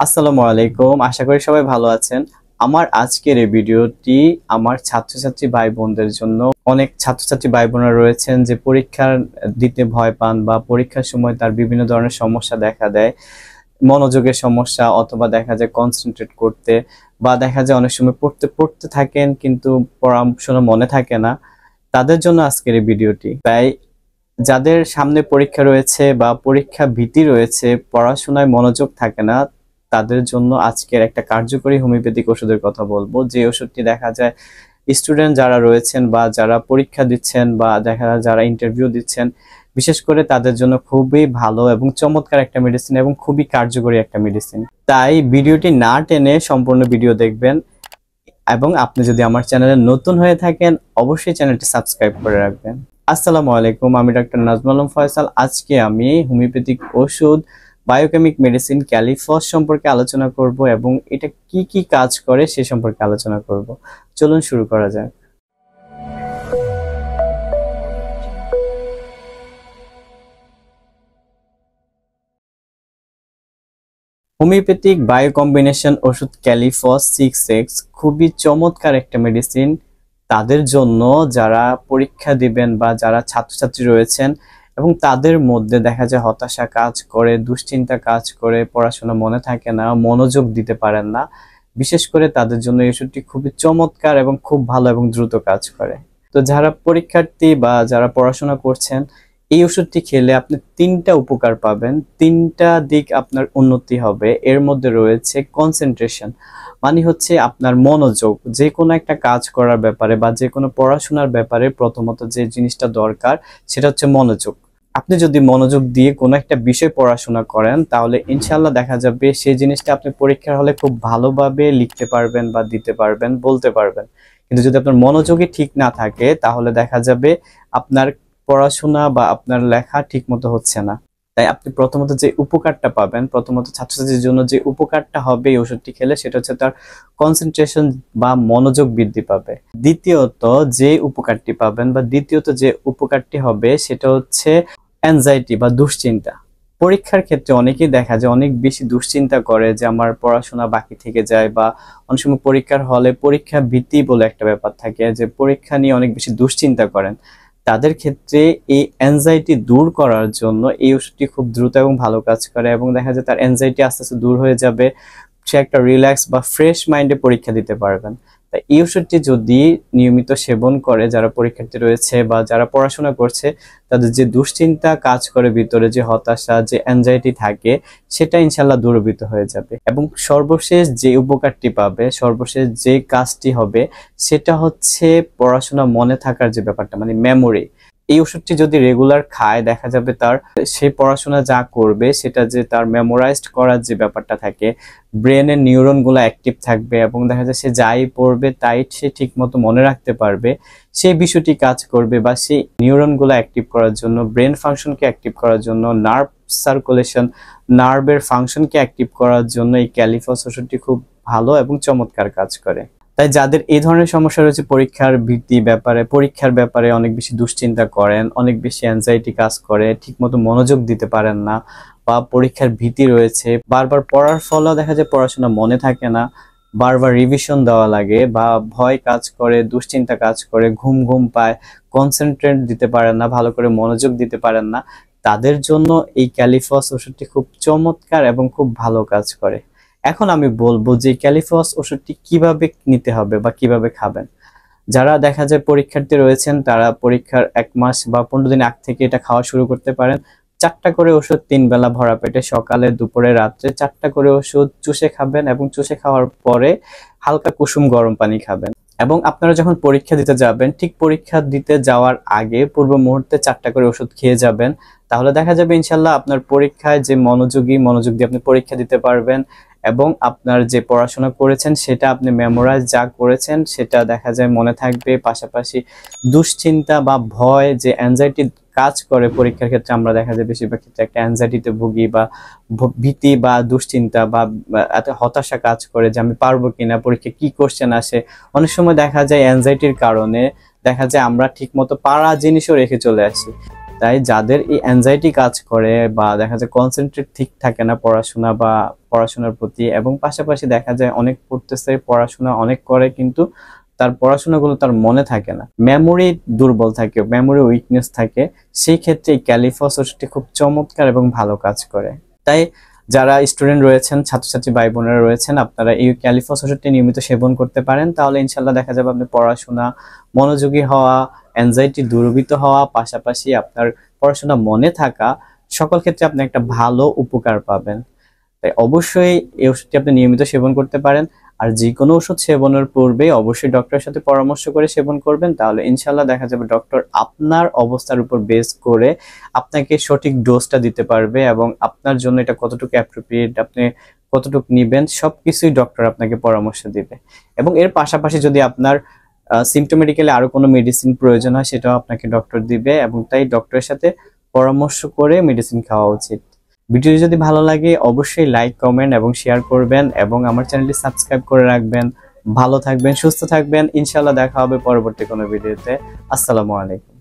আসসালামু আলাইকুম। আশা করি সবাই ভালো আছেন। আমার আজকের এই ভিডিওটি আমার ছাত্রছাত্রী ভাই বোনদের জন্য। অনেক ছাত্রছাত্রী ভাই বোনরা রয়েছেন যে পরীক্ষা দিতে ভয় পান বা পরীক্ষার সময় তার বিভিন্ন ধরনের সমস্যা দেখা দেয়, মনোযোগের সমস্যা অথবা দেখা যায় কনসেন্ট্রেট করতে, বা দেখা যায় অনেক সময় পড়তে পড়তে থাকেন কিন্তু পড়াশোনা মনে থাকে না। তাদের জন্য আজকের এই ভিডিওটি। তাই যাদের সামনে পরীক্ষা রয়েছে বা পরীক্ষা ভীতি রয়েছে, পড়াশোনায় মনোযোগ থাকে না, তাদের জন্য আজকের একটা কার্যকরী হোমিওপ্যাথিক ওষুধের কথা বলবো। যে ওষুধটি দেখা যায় স্টুডেন্ট যারা রয়েছেন বা যারা পরীক্ষা দিচ্ছেন বা দেখা যায় যারা ইন্টারভিউ দিচ্ছেন, বিশেষ করে তাদের জন্য খুবই ভালো এবং চমৎকার একটা মেডিসিন এবং খুবই কার্যকরী একটা মেডিসিন। তাই ভিডিওটি না টেনে সম্পূর্ণ ভিডিও দেখবেন। এবং আপনি যদি আমার চ্যানেলে নতুন হয়ে থাকেন, অবশ্যই চ্যানেলটি সাবস্ক্রাইব করে রাখবেন। আসসালামু আলাইকুম, আমি ডাক্তার নাজমুল আলম ফয়সাল। আজকে আমি হোমিওপ্যাথিক ওষুধ বায়োকেমিক মেডিসিন ক্যালিফস সম্পর্কে আলোচনা করব এবং এটা কি কি কাজ করে সে সম্পর্কে আলোচনা করব। চলুন শুরু করা যাক। হোমিওপ্যাথিক বায়ো কম্বিনেশন ওষুধ ক্যালিফস 6X খুবই চমৎকার একটা মেডিসিন তাদের জন্য যারা পরীক্ষা দিবেন বা যারা ছাত্রছাত্রী রয়েছেন এবং তাদের মধ্যে দেখা যায় হতাশা কাজ করে, দুশ্চিন্তা কাজ করে, পড়াশোনা মনে থাকে না, মনোযোগ দিতে পারেন না। বিশেষ করে তাদের জন্য এই ওষুধটি খুবই চমৎকার এবং খুব ভালো এবং দ্রুত কাজ করে। তো যারা পরীক্ষার্থী বা যারা পড়াশোনা করছেন, এই ওষুধটি খেলে আপনি তিনটা উপকার পাবেন, তিনটা দিক আপনার উন্নতি হবে। এর মধ্যে রয়েছে কনসেন্ট্রেশন, মানে হচ্ছে আপনার মনোযোগ। যে কোনো একটা কাজ করার ব্যাপারে বা যে কোনো পড়াশোনার ব্যাপারে প্রথমত যে জিনিসটা দরকার সেটা হচ্ছে মনোযোগ। আপনি যদি মনোযোগ দিয়ে কোনো একটা বিষয় পড়াশোনা করেন, তাহলে ইনশাল্লাহ দেখা যাবে সেই জিনিসটা আপনি পরীক্ষার হলে খুব ভালোভাবে লিখতে পারবেন বা দিতে পারবেন, বলতে পারবেন। কিন্তু যদি আপনার মনোযোগই ঠিক না থাকে, তাহলে দেখা যাবে আপনার পড়াশোনা বা আপনার লেখা ঠিক মতো হচ্ছে না। তাই আপনি প্রথমত যে উপকারটা পাবেন, প্রথমত ছাত্রছাত্রীর জন্য যে উপকারটা হবে এই ওষুধটি খেলে, সেটা হচ্ছে তার কনসেন্ট্রেশন বা মনোযোগ বৃদ্ধি পাবে। দ্বিতীয়ত যে উপকারটি পাবেন বা দ্বিতীয়ত যে উপকারটি হবে সেটা হচ্ছে অ্যাংজাইটি বা দুশ্চিন্তা। পরীক্ষার ক্ষেত্রে অনেকেই দেখা যায় অনেক বেশি দুশ্চিন্তা করে যে আমার পড়াশোনা বাকি থেকে যায়, বা অনেক সময় পরীক্ষার হলে পরীক্ষা ভীতি বলে একটা ব্যাপার থাকে যে পরীক্ষা নিয়ে অনেক বেশি দুশ্চিন্তা করেন। তাদের ক্ষেত্রে এই অ্যাংজাইটি দূর করার জন্য এই ওষুধটি খুব দ্রুত এবং ভালো কাজ করে এবং দেখা যায় তার অ্যাংজাইটি আস্তে আস্তে দূর হয়ে যাবে। সে একটা রিল্যাক্স বা ফ্রেশ মাইন্ডে পরীক্ষা দিতে পারবেন। তাই এই ওষুধটি যদি নিয়মিত সেবন করে যারা পরীক্ষার্থী রয়েছে বা যারা পড়াশোনা করছে, তাদের যে দুশ্চিন্তা কাজ করে ভিতরে, যে হতাশা, যে অ্যাংজাইটি থাকে, সেটা ইনশাল্লাহ দূরীভূত হয়ে যাবে। এবং সর্বশেষ যে উপকারটি পাবে, সর্বশেষ যে কাজটি হবে, সেটা হচ্ছে পড়াশোনা মনে থাকার যে ব্যাপারটা, মানে মেমোরি। এই ওষুধটি যদি রেগুলার খায়, দেখা যাবে তার সে পড়াশোনা যা করবে সেটা যে তার মেমোরাইজড করার যে ব্যাপারটা থাকে, ব্রেনের নিউরন গুলো অ্যাক্টিভ থাকবে এবং দেখা যায় সে যাই পড়বে তাই সে ঠিক মতো মনে রাখতে পারবে। সেই বিষয়টি কাজ করবে বা সেই নিউরন গুলো অ্যাক্টিভ করার জন্য, ব্রেন ফাংশনকে অ্যাক্টিভ করার জন্য, নার্ভ সার্কুলেশন, নার্ভের ফাংশনকে অ্যাক্টিভ করার জন্য এই ক্যালিফস ওষুধটি খুব ভালো এবং চমৎকার কাজ করে। তাই যাদের এই ধরনের সমস্যা রয়েছে, পরীক্ষার ভীতি ব্যাপারে, পরীক্ষার ব্যাপারে অনেক বেশি দুশ্চিন্তা করেন, অনেক বেশি অ্যাংজাইটি কাজ করে, ঠিকমতো মনোযোগ দিতে পারেন না, বা পরীক্ষার ভীতি রয়েছে, বারবার পড়ার ফলেও দেখা যায় পড়াশোনা মনে থাকে না, বারবার রিভিশন দেওয়া লাগে, বা ভয় কাজ করে, দুশ্চিন্তা কাজ করে, ঘুম ঘুম পায়, কনসেন্ট্রেট দিতে পারেন না, ভালো করে মনোযোগ দিতে পারেন না, তাদের জন্য এই ক্যালিফস ওষুধটি খুব চমৎকার এবং খুব ভালো কাজ করে। এখন আমি বলবো যে ক্যালিফস ওষুধটি কিভাবে নিতে হবে বা কিভাবে খাবেন। যারা দেখা যায় পরীক্ষার্থী রয়েছেন, তারা পরীক্ষার 1 মাস বা 15 দিন আগ থেকে এটা খাওয়া শুরু করতে পারেন। 4টা করে ওষুধ 3 বেলা ভরা পেটে, সকালে, দুপুরে, রাত্রে 4টা করে ওষুধ চুষে খাবেন এবং চুষে খাওয়ার পরে হালকা কুসুম গরম পানি খাবেন। এবং আপনারা যখন পরীক্ষা দিতে যাবেন, ঠিক পরীক্ষা দিতে যাওয়ার আগে পূর্ব মুহূর্তে 4টা করে ওষুধ খেয়ে যাবেন। তাহলে দেখা যাবে ইনশাল্লাহ আপনার পরীক্ষায় যে মনোযোগ দিয়ে আপনি পরীক্ষা দিতে পারবেন এবং আপনার যে পড়াশোনা করেছেন সেটা আপনি মেমোরাইজ যা করেছেন সেটা দেখা যায় মনে থাকবে। পাশাপাশি দুশ্চিন্তা বা ভয়, যে অ্যাংজাইটি কাজ করে পরীক্ষার ক্ষেত্রে, আমরা দেখা যায় বেশিরভাগ ক্ষেত্রে একটা অ্যাংজাইটিতে ভুগি বা ভীতি বা দুশ্চিন্তা বা এত হতাশা কাজ করে যে আমি পারবো কিনা, পরীক্ষা কি কোশ্চেন আসে। অনেক সময় দেখা যায় অ্যাংজাইটির কারণে দেখা যায় আমরা ঠিক মতো পারা জিনিসও রেখে চলে আসি। তাই যাদের এই অ্যাংজাইটি কাজ করে বা দেখা যায় কনসেন্ট্রেট ঠিক থাকে না পড়াশোনা বা পড়াশোনার প্রতি, এবং পাশাপাশি দেখা যায় অনেক পড়তেছে, পড়াশোনা অনেক করে কিন্তু তার পড়াশোনাগুলো তার মনে থাকে না, মেমোরি দুর্বল থাকে, মেমোরি উইকনেস থাকে, সেই ক্ষেত্রে এই ক্যালিফস ওষুধটি খুব চমৎকার এবং ভালো কাজ করে। তাই যারা স্টুডেন্ট রয়েছেন, ছাত্রছাত্রী ভাই বোনেরা রয়েছেন, আপনারা এই ক্যালিফস ওষুধটি নিয়মিত সেবন করতে পারেন, তাহলে ইনশাল্লাহ দেখা যাবে আপনি পড়াশোনা মনোযোগী হওয়া, অ্যাংজাইটি দূরীভূত হওয়া, পাশাপাশি আপনার পড়াশোনা মনে থাকা, সকল ক্ষেত্রে আপনি একটা ভালো উপকার পাবেন। তাই অবশ্যই এই ওষুধটি আপনি নিয়মিত সেবন করতে পারেন। আর যে কোনো ওষুধ সেবনের পূর্বে অবশ্যই ডক্টরের সাথে পরামর্শ করে সেবন করবেন, তাহলে ইনশাল্লাহ দেখা যাবে ডক্টর আপনার অবস্থার উপর বেস করে আপনাকে সঠিক ডোজটা দিতে পারবে, এবং আপনার জন্য এটা কতটুকু অ্যাপ্রোপ্রিয়েট, আপনি কতটুকু নিবেন, সবকিছুই ডক্টর আপনাকে পরামর্শ দিবে। এবং এর পাশাপাশি যদি আপনার সিমটোমেটিক্যালি আরো কোনো মেডিসিন প্রয়োজন হয়, সেটাও আপনাকে ডক্টর দিবে, এবং তাই ডক্টরের সাথে পরামর্শ করে মেডিসিন খাওয়া উচিত। ভিডিওটি যদি ভালো লাগে অবশ্যই লাইক, কমেন্ট এবং শেয়ার করবেন, এবং আমার চ্যানেলটি সাবস্ক্রাইব করে রাখবেন। ভালো থাকবেন, সুস্থ থাকবেন, ইনশাআল্লাহ দেখা হবে পরবর্তী কোনো ভিডিওতে। আসসালামু আলাইকুম।